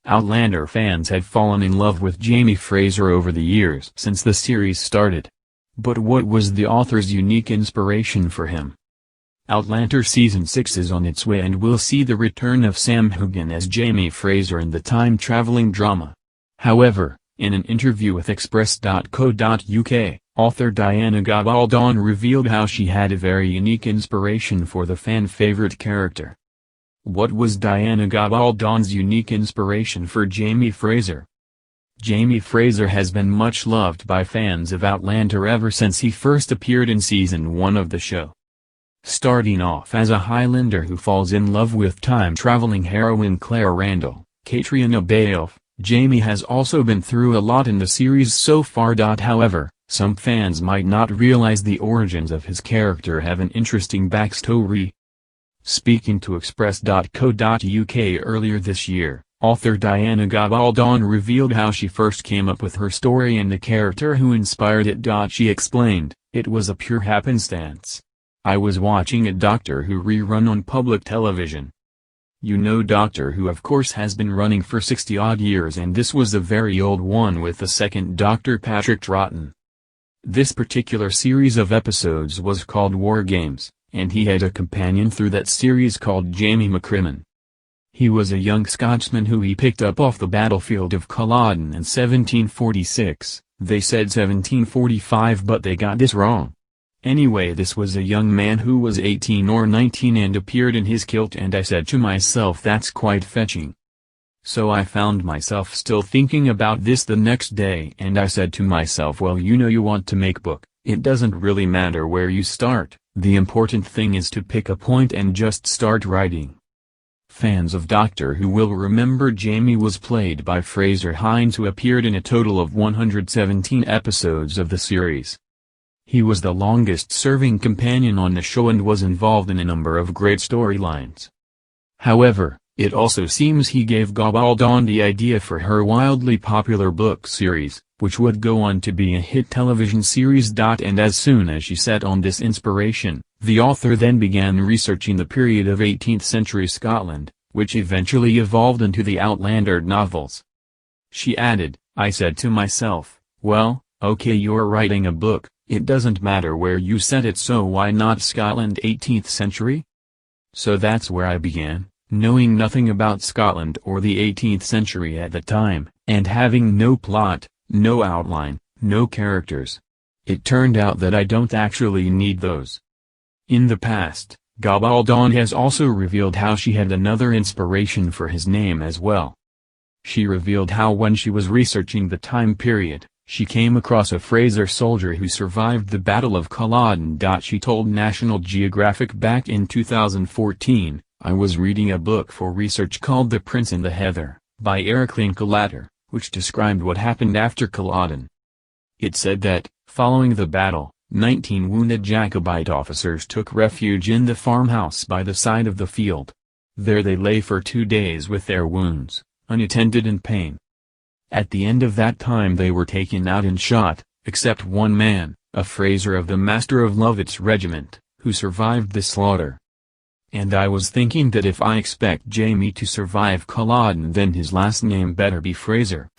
Outlander fans had fallen in love with Jamie Fraser over the years since the series started. But what was the author's unique inspiration for him? Outlander Season 6 is on its way and will see the return of Sam Heughan as Jamie Fraser in the time-traveling drama. However, in an interview with Express.co.uk, author Diana Gabaldon revealed how she had a very unique inspiration for the fan-favorite character. What was Diana Gabaldon's unique inspiration for Jamie Fraser? Jamie Fraser has been much loved by fans of Outlander ever since he first appeared in Season 1 of the show. Starting off as a Highlander who falls in love with time-traveling heroine Claire Randall, Caitriona Balfe, Jamie has also been through a lot in the series so far. However, some fans might not realize the origins of his character have an interesting backstory. Speaking to Express.co.uk earlier this year, author Diana Gabaldon revealed how she first came up with her story and the character who inspired it. She explained, "It was a pure happenstance. I was watching a Doctor Who rerun on public television. You know Doctor Who of course has been running for 60-odd years, and this was a very old one with the second Doctor Patrick Troughton. This particular series of episodes was called War Games, and he had a companion through that series called Jamie McCrimmon. He was a young Scotsman who he picked up off the battlefield of Culloden in 1746, they said 1745 but they got this wrong. Anyway, this was a young man who was 18 or 19 and appeared in his kilt, and I said to myself, that's quite fetching. So I found myself still thinking about this the next day, and I said to myself, well, you want to make book, it doesn't really matter where you start, the important thing is to pick a point and just start writing." Fans of Doctor Who will remember Jamie was played by Fraser Hines, who appeared in a total of 117 episodes of the series. He was the longest-serving companion on the show and was involved in a number of great storylines. However, it also seems he gave Gabaldon the idea for her wildly popular book series, which would go on to be a hit television series. And as soon as she set on this inspiration, the author then began researching the period of 18th-century Scotland, which eventually evolved into the Outlander novels. She added, "I said to myself, well, okay, you're writing a book. It doesn't matter where you set it, so why not Scotland 18th century? So that's where I began, knowing nothing about Scotland or the 18th century at the time, and having no plot, no outline, no characters. It turned out that I don't actually need those." In the past, Gabaldon has also revealed how she had another inspiration for his name as well. She revealed how when she was researching the time period, she came across a Fraser soldier who survived the Battle of Culloden. She told National Geographic back in 2014, "I was reading a book for research called The Prince and the Heather, by Eric Linklater, which described what happened after Culloden. It said that, following the battle, 19 wounded Jacobite officers took refuge in the farmhouse by the side of the field. There they lay for 2 days with their wounds, unattended and pain. At the end of that time they were taken out and shot, except one man, a Fraser of the Master of Lovett's regiment, who survived the slaughter. And I was thinking that if I expect Jamie to survive Culloden, then his last name better be Fraser."